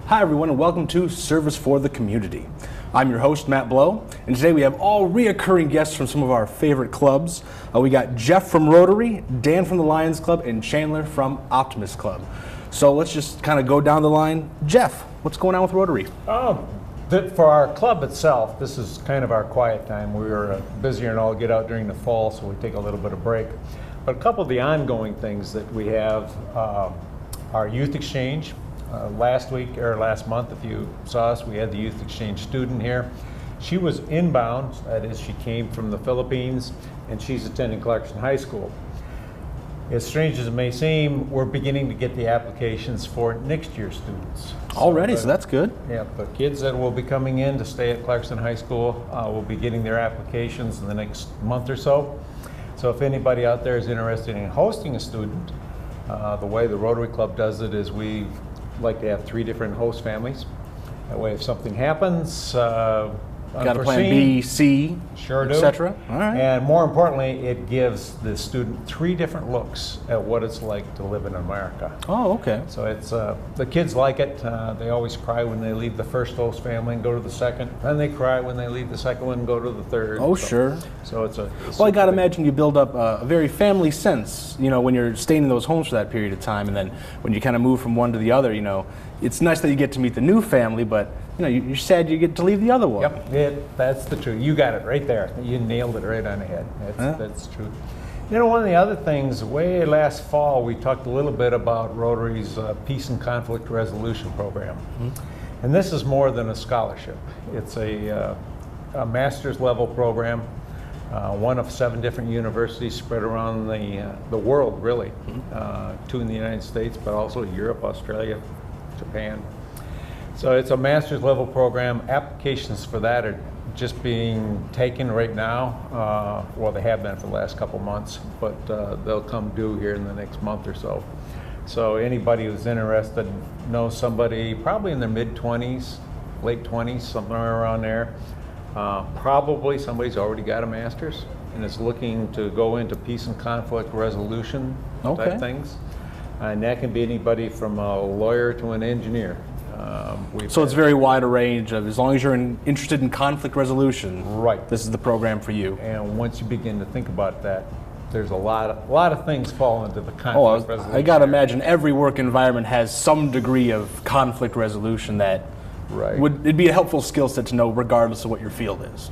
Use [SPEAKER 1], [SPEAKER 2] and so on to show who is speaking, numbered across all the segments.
[SPEAKER 1] Hi everyone and welcome to Service for the Community. I'm your host Matt Blow, and today we have all reoccurring guests from some of our favorite clubs. We got Jeff from Rotary, Dan from the Lions Club, and Chandler from Optimist Club. So let's just kind of go down the line. Jeff, what's going on with Rotary?
[SPEAKER 2] For our club itself, this is kind of our quiet time. We were busier and all get out during the fall, so we take a little bit of break. But a couple of the ongoing things that we have, our youth exchange. Last month, if you saw us, we had the youth exchange student here. She was inbound, that is, she came from the Philippines, and she's attending Clarkson High School. As strange as it may seem, we're beginning to get the applications for next year's students.
[SPEAKER 1] Already, so that's good.
[SPEAKER 2] Yeah, the kids that will be coming in to stay at Clarkson High School will be getting their applications in the next month or so. So if anybody out there is interested in hosting a student, the way the Rotary Club does it is we like to have 3 different host families. That way if something happens,
[SPEAKER 1] Got a plan B, C,
[SPEAKER 2] sure do,
[SPEAKER 1] etc. All right.
[SPEAKER 2] And more importantly, it gives the student 3 different looks at what it's like to live in America.
[SPEAKER 1] Oh, okay.
[SPEAKER 2] So it's the kids like it. They always cry when they leave the first host family and go to the second. Then they cry when they leave the second one and go to the third.
[SPEAKER 1] Oh, sure.
[SPEAKER 2] So it's
[SPEAKER 1] well, I got to imagine you build up a very family sense, you know, when you're staying in those homes for that period of time, and then when you kind of move from one to the other, you know, it's nice that you get to meet the new family, but you know, you're sad you get to leave the other one.
[SPEAKER 2] Yep, that's the truth. You got it right there. You nailed it right on the head. That's true. You know, one of the other things, way last fall, we talked a little bit about Rotary's Peace and Conflict Resolution Program. Mm-hmm. And this is more than a scholarship. It's a master's level program, one of 7 different universities spread around the world, really. 2 in the United States, but also Europe, Australia, Japan. So it's a master's level program. Applications for that are just being taken right now. Well, they have been for the last couple months, but they'll come due here in the next month or so. So anybody who's interested knows somebody probably in their mid-20s, late 20s, somewhere around there. Probably somebody's already got a master's and is looking to go into peace and conflict resolution type things. And that can be anybody from a lawyer to an engineer.
[SPEAKER 1] So it's very wide a range of, as long as you're interested in conflict resolution,
[SPEAKER 2] right,
[SPEAKER 1] this is the program for you.
[SPEAKER 2] And once you begin to think about that, there's a lot of things fall into the conflict resolution.
[SPEAKER 1] I got to imagine every work environment has some degree of conflict resolution that it'd be a helpful skill set to know regardless of what your field is.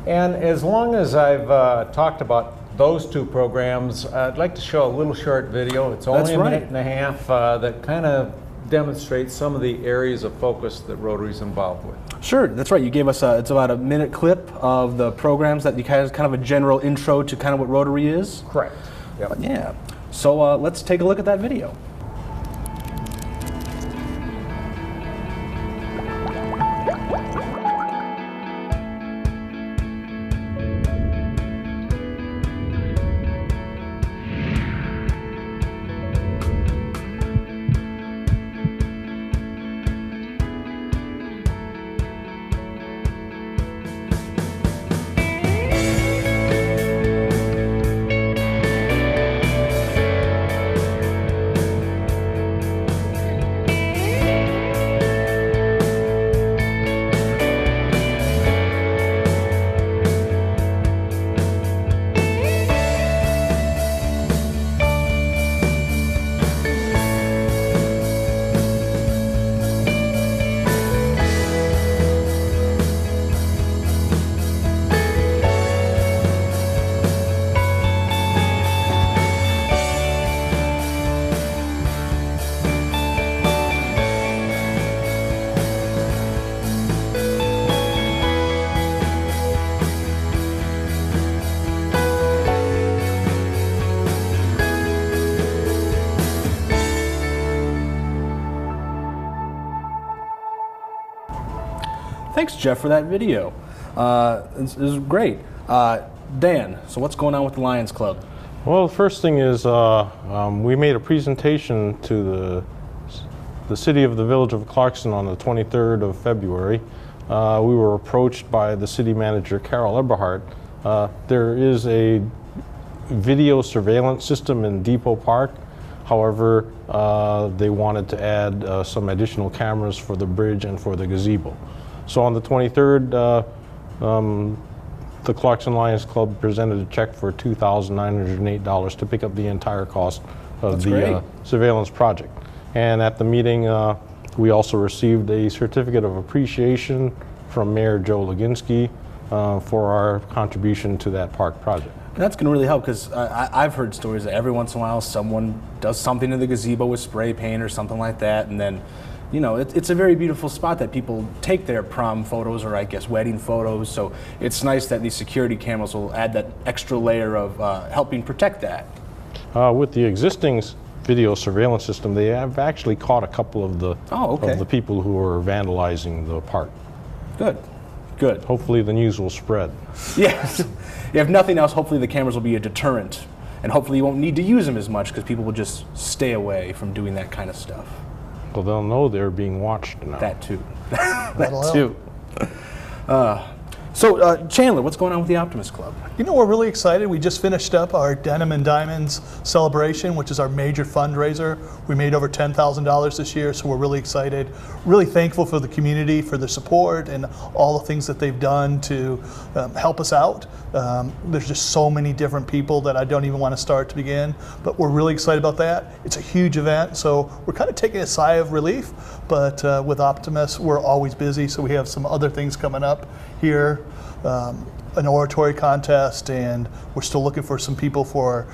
[SPEAKER 2] And as long as I've talked about those 2 programs, I'd like to show a little short video. It's only a minute and a half that kind of demonstrates some of the areas of focus that Rotary's involved with.
[SPEAKER 1] Sure, that's right. You gave us it's about a minute clip of the programs that you kind of a general intro to kind of what Rotary is.
[SPEAKER 2] Correct. Yep.
[SPEAKER 1] Yeah. So let's take a look at that video. Thanks, Jeff, for that video. This is great. Dan, so what's going on with the Lions Club?
[SPEAKER 3] Well, the first thing is we made a presentation to the city of the village of Clarkson on the 23rd of February. We were approached by the city manager, Carol Eberhardt. There is a video surveillance system in Depot Park However, they wanted to add some additional cameras for the bridge and for the gazebo. So on the 23rd, the Clarkson Lions Club presented a check for $2,908 to pick up the entire cost of the surveillance project. And at the meeting, we also received a certificate of appreciation from Mayor Joe Leginski for our contribution to that park project.
[SPEAKER 1] And that's going to really help, because I've heard stories that every once in a while someone does something to the gazebo with spray paint or something like that, and then, you know, it's a very beautiful spot that people take their prom photos, or I guess wedding photos. So it's nice that these security cameras will add that extra layer of helping protect that.
[SPEAKER 3] With the existing video surveillance system, they have actually caught a couple of the people who are vandalizing the park.
[SPEAKER 1] Good, good.
[SPEAKER 3] Hopefully the news will spread.
[SPEAKER 1] Yes. If nothing else, hopefully the cameras will be a deterrent, and hopefully you won't need to use them as much because people will just stay away from doing that kind of stuff.
[SPEAKER 3] Well, they'll know they're being watched now.
[SPEAKER 1] That too. That too. So, Chandler, what's going on with the Optimist Club?
[SPEAKER 4] You know, we're really excited. We just finished up our Denim and Diamonds celebration, which is our major fundraiser. We made over $10,000 this year, so we're really excited. Really thankful for the community, for their support, and all the things that they've done to help us out. There's just so many different people that I don't even want to start to begin, but we're really excited about that. It's a huge event, so we're kind of taking a sigh of relief, but with Optimist, we're always busy, so we have some other things coming up here. An oratory contest, and we're still looking for some people to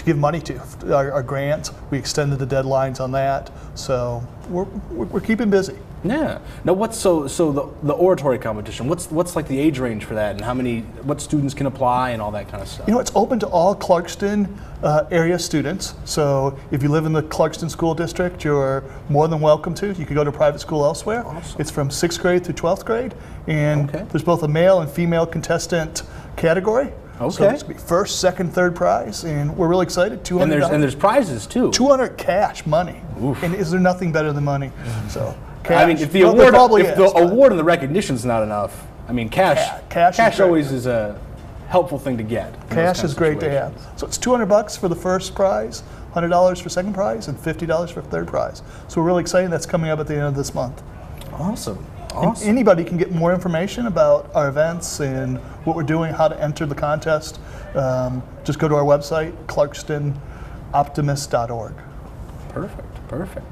[SPEAKER 4] give money to our grants. We extended the deadlines on that, so we're keeping busy.
[SPEAKER 1] Yeah. Now, what's the oratory competition? What's like the age range for that, and what students can apply, and all that kind of stuff?
[SPEAKER 4] You know, it's open to all Clarkston area students. So if you live in the Clarkston School District, you're more than welcome to. You can go to private school elsewhere.
[SPEAKER 1] Awesome.
[SPEAKER 4] It's from 6th grade through 12th grade, and there's both a male and female contestant category.
[SPEAKER 1] Okay.
[SPEAKER 4] So it's gonna be first, second, third prize, and we're really excited. $200.
[SPEAKER 1] And there's prizes too.
[SPEAKER 4] $200 cash money. Oof. And is there nothing better than money? So. Cash.
[SPEAKER 1] I mean, if the award and the recognition's not enough, I mean, cash always is a helpful thing to get.
[SPEAKER 4] Cash is great to have. So it's $200 for the first prize, $100 for second prize, and $50 for third prize. So we're really excited. That's coming up at the end of this month.
[SPEAKER 1] Awesome.
[SPEAKER 4] And anybody can get more information about our events and what we're doing, how to enter the contest. Just go to our website, clarkstonoptimist.org.
[SPEAKER 1] Perfect.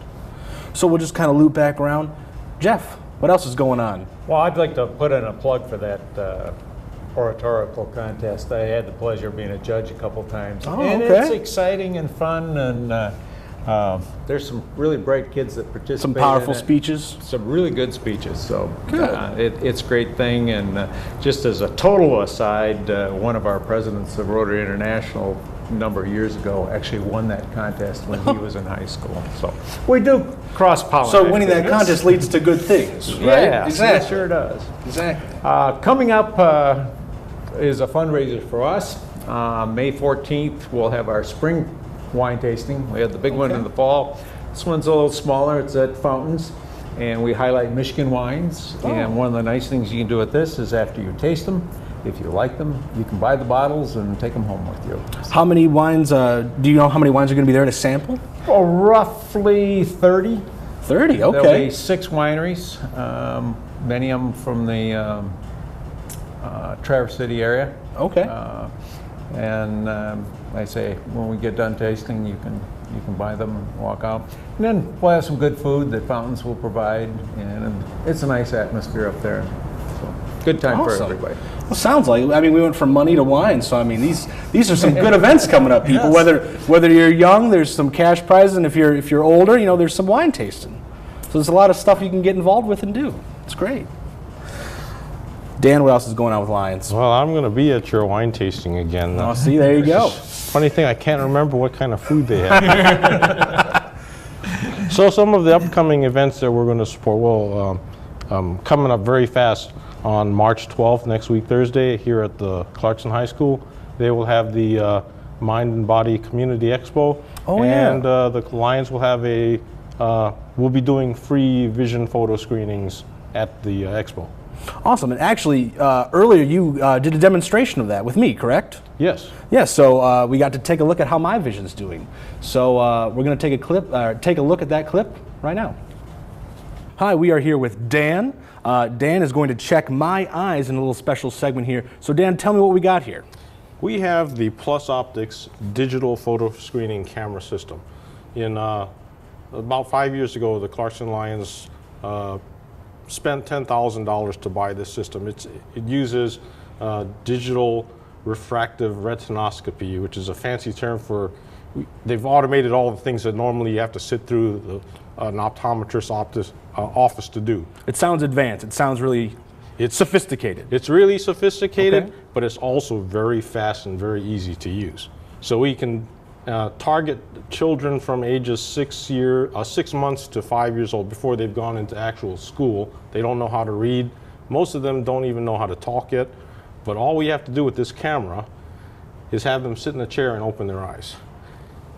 [SPEAKER 1] So we'll just kind of loop back around. Jeff, what else is going on?
[SPEAKER 2] Well, I'd like to put in a plug for that oratorical contest. I had the pleasure of being a judge a couple times. And it's exciting and fun, and there's some really bright kids that participate.
[SPEAKER 1] Some powerful speeches.
[SPEAKER 2] Some really good speeches. So it's a great thing. And just as a total aside, one of our presidents of Rotary International a number of years ago actually won that contest when he was in high school. So we do cross-pollinate.
[SPEAKER 1] So winning that contest leads to good things, right?
[SPEAKER 2] Yeah, exactly. It sure does.
[SPEAKER 1] Exactly.
[SPEAKER 2] Coming up is a fundraiser for us. May 14th, we'll have our spring wine tasting. We had the big one in the fall. This one's a little smaller. It's at Fountains, and we highlight Michigan wines. And one of the nice things you can do with this is after you taste them, if you like them, you can buy the bottles and take them home with you.
[SPEAKER 1] How many wines, do you know how many wines are going to be there to sample?
[SPEAKER 2] Oh, roughly 30.
[SPEAKER 1] 30, okay.
[SPEAKER 2] There'll be 6 wineries, many of them from the Traverse City area.
[SPEAKER 1] Okay.
[SPEAKER 2] And I say, when we get done tasting, you can buy them and walk out. And then we'll have some good food that Fountains will provide, and it's a nice atmosphere up there. So, good time for everybody.
[SPEAKER 1] Well, sounds like, I mean, we went from money to wine, so I mean, these are some good events coming up, people. Yes. Whether you're young, there's some cash prizes, and if you're older, you know, there's some wine tasting. So there's a lot of stuff you can get involved with and do. It's great. Dan, what else is going on with Lions?
[SPEAKER 3] Well, I'm going to be at your wine tasting again.
[SPEAKER 1] Oh, see, there you go.
[SPEAKER 3] Funny thing, I can't remember what kind of food they have. So some of the upcoming events that we're going to support, well, coming up very fast on March 12th, next week, Thursday, here at the Clarkson High School, they will have the Mind and Body Community Expo.
[SPEAKER 1] Oh,
[SPEAKER 3] and the Lions will have we'll be doing free vision photo screenings at the expo.
[SPEAKER 1] Awesome. And actually, earlier you did a demonstration of that with me, correct?
[SPEAKER 3] Yes.
[SPEAKER 1] Yeah, so we got to take a look at how my vision's doing. So we're going to take a look at that clip right now. Hi, we are here with Dan. Dan is going to check my eyes in a little special segment here. So Dan, tell me what we got here.
[SPEAKER 3] We have the Plus Optics digital photo screening camera system. About 5 years ago, the Clarkson Lions spent $10,000 to buy this system. It uses digital refractive retinoscopy, which is a fancy term for, they've automated all the things that normally you have to sit through an optometrist's office to do.
[SPEAKER 1] It sounds advanced. It sounds really sophisticated.
[SPEAKER 3] It's really sophisticated,
[SPEAKER 1] Okay.
[SPEAKER 3] but it's also very fast and very easy to use. So we can target children from ages 6 months to 5 years old before they've gone into actual school. They don't know how to read. Most of them don't even know how to talk yet. But all we have to do with this camera is have them sit in a chair and open their eyes.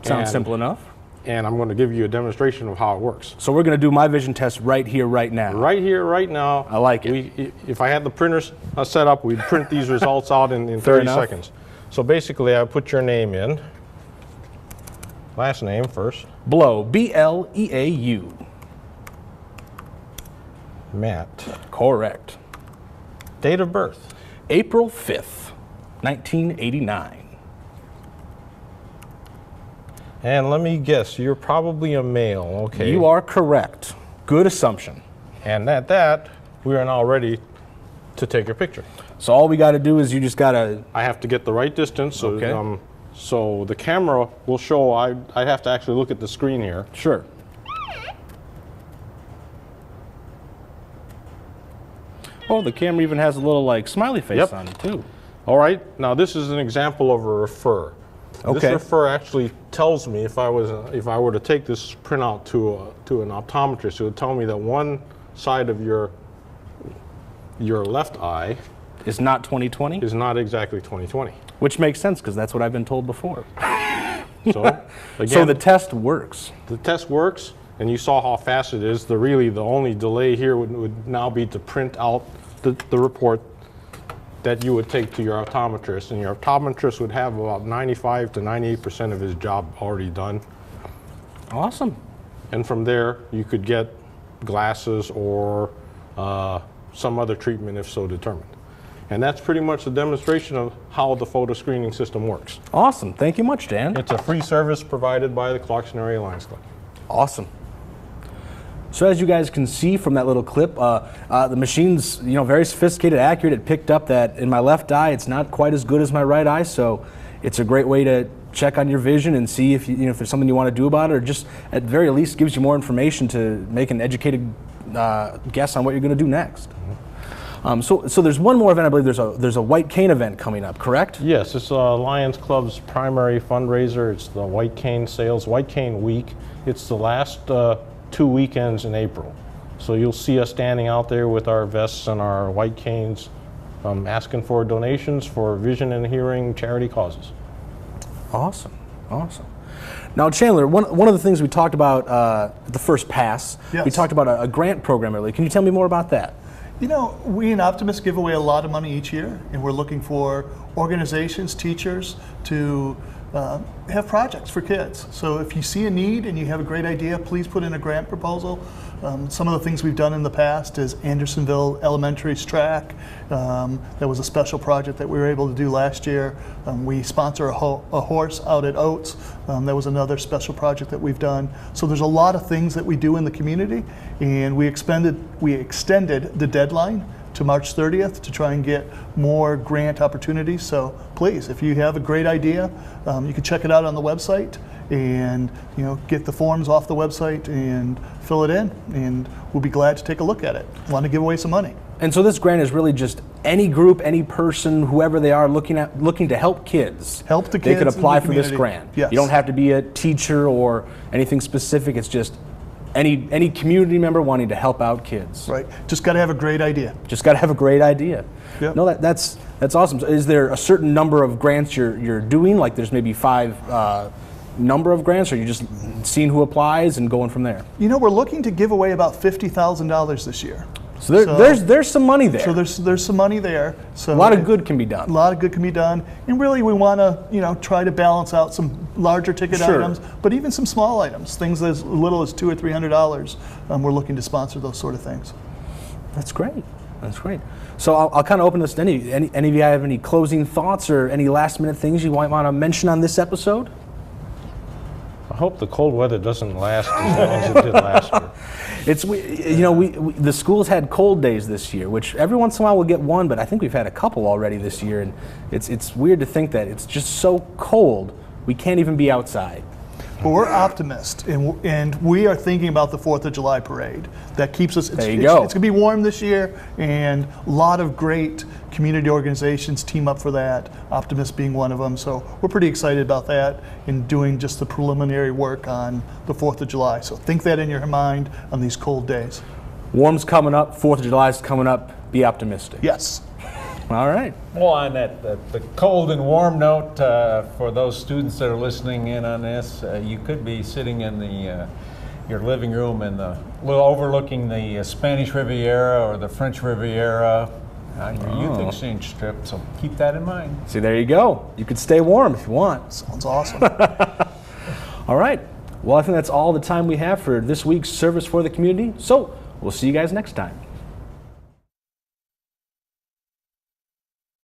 [SPEAKER 1] Sounds simple enough.
[SPEAKER 3] And I'm going to give you a demonstration of how it works.
[SPEAKER 1] So we're going to do my vision test right here, right now.
[SPEAKER 3] Right here, right now.
[SPEAKER 1] I like it.
[SPEAKER 3] If I had the printers set up, we'd print these results out in
[SPEAKER 1] Fair
[SPEAKER 3] 30
[SPEAKER 1] enough.
[SPEAKER 3] seconds. So basically, I put your name in. Last name first.
[SPEAKER 1] Blow, B-L-E-A-U.
[SPEAKER 3] Matt.
[SPEAKER 1] Correct.
[SPEAKER 3] Date of birth.
[SPEAKER 1] April 5th, 1989.
[SPEAKER 3] And let me guess, you're probably a male, okay.
[SPEAKER 1] You are correct. Good assumption.
[SPEAKER 3] And at that, we are now ready to take your picture.
[SPEAKER 1] So all we got to do is you just got to...
[SPEAKER 3] I have to get the right distance, so,
[SPEAKER 1] Okay.
[SPEAKER 3] So the camera will show, I have to actually look at the screen here.
[SPEAKER 1] Sure. Oh, the camera even has a little like smiley face
[SPEAKER 3] Yep.
[SPEAKER 1] on it too.
[SPEAKER 3] All right, now this is an example of a refer.
[SPEAKER 1] Okay.
[SPEAKER 3] This refer actually tells me if I were to take this printout to an optometrist, it would tell me that one side of your left eye
[SPEAKER 1] It's not 2020,
[SPEAKER 3] is not exactly 20/20.
[SPEAKER 1] which makes sense because that's what I've been told before.
[SPEAKER 3] So again,
[SPEAKER 1] So the test works.
[SPEAKER 3] the test works, and you saw how fast it is. The only delay here would now be to print out the report that you would take to your optometrist, and your optometrist would have about 95 to 98% of his job already done.
[SPEAKER 1] Awesome.
[SPEAKER 3] And from there, you could get glasses or some other treatment if so determined. And that's pretty much the demonstration of how the photo screening system works.
[SPEAKER 1] Awesome. Thank you much, Dan.
[SPEAKER 3] It's a free service provided by the Clarkson Area Lions Club.
[SPEAKER 1] Awesome. So as you guys can see from that little clip, the machine's very sophisticated, accurate. It picked up that in my left eye, it's not quite as good as my right eye, so it's a great way to check on your vision and see if if there's something you want to do about it, or just at the very least gives you more information to make an educated guess on what you're going to do next. So there's one more event. I believe there's a White Cane event coming up, correct?
[SPEAKER 3] Yes, it's Lions Club's primary fundraiser. It's the White Cane Sales, White Cane Week. It's the last 2 weekends in April. So you'll see us standing out there with our vests and our white canes asking for donations for vision and hearing charity causes.
[SPEAKER 1] Awesome, awesome. Now, Chandler, one of the things we talked about at the first pass,
[SPEAKER 4] Yes.
[SPEAKER 1] we talked about a grant program earlier. Can you tell me more about that?
[SPEAKER 4] We in Optimus give away a lot of money each year, and we're looking for organizations, teachers to have projects for kids. So if you see a need and you have a great idea, please put in a grant proposal. Some of the things we've done in the past is Andersonville Elementary's track. That was a special project that we were able to do last year. We sponsor a horse out at Oates. That was another special project that we've done. So there's a lot of things that we do in the community, and we extended the deadline to March 30th to try and get more grant opportunities. So please, if you have a great idea, you can check it out on the website and get the forms off the website and fill it in, and we'll be glad to take a look at it. Want to give away some money.
[SPEAKER 1] And so this grant is really just any group, any person, whoever they are looking to help kids.
[SPEAKER 4] Help the
[SPEAKER 1] They could
[SPEAKER 4] kids in
[SPEAKER 1] apply
[SPEAKER 4] the
[SPEAKER 1] for this
[SPEAKER 4] community.
[SPEAKER 1] grant.
[SPEAKER 4] Yes.
[SPEAKER 1] You don't have to be a teacher or anything specific. It's just any community member wanting to help out kids.
[SPEAKER 4] Right. Just got to have a great idea.
[SPEAKER 1] Just got to have a great idea.
[SPEAKER 4] Yep.
[SPEAKER 1] No, that's awesome. So is there a certain number of grants you're doing? Like there's maybe 5 number of grants, or you just seeing who applies and going from there?
[SPEAKER 4] We're looking to give away about $50,000 this year.
[SPEAKER 1] So there's some money there.
[SPEAKER 4] So there's some money there. So
[SPEAKER 1] a lot of good can be done.
[SPEAKER 4] A lot of good can be done, and really we want to try to balance out some larger ticket
[SPEAKER 1] Sure.
[SPEAKER 4] items, but even some small items, things as little as $200 or $300. We're looking to sponsor those sort of things.
[SPEAKER 1] That's great. That's great. So I'll kind of open this to any of you have any closing thoughts or any last minute things you might want to mention on this episode?
[SPEAKER 3] I hope the cold weather doesn't last as long as it did last year.
[SPEAKER 1] The schools had cold days this year, which every once in a while we'll get one, but I think we've had a couple already this year, and it's weird to think that it's just so cold we can't even be outside.
[SPEAKER 4] But we're optimists, and we are thinking about the 4th of July parade. That keeps us.
[SPEAKER 1] There you go.
[SPEAKER 4] It's going to be warm this year, and a lot of great community organizations team up for that. Optimist being one of them. So we're pretty excited about that and doing just the preliminary work on the 4th of July. So think that in your mind on these cold days.
[SPEAKER 1] Warm's coming up. 4th of July is coming up. Be optimistic.
[SPEAKER 4] Yes.
[SPEAKER 1] All right.
[SPEAKER 2] Well, on the cold and warm note, for those students that are listening in on this, you could be sitting in your living room and overlooking the Spanish Riviera or the French Riviera on your youth exchange trip. So keep that in mind.
[SPEAKER 1] See, there you go. You could stay warm if you want.
[SPEAKER 4] Sounds awesome.
[SPEAKER 1] All right. Well, I think that's all the time we have for this week's Service for the Community. So we'll see you guys next time.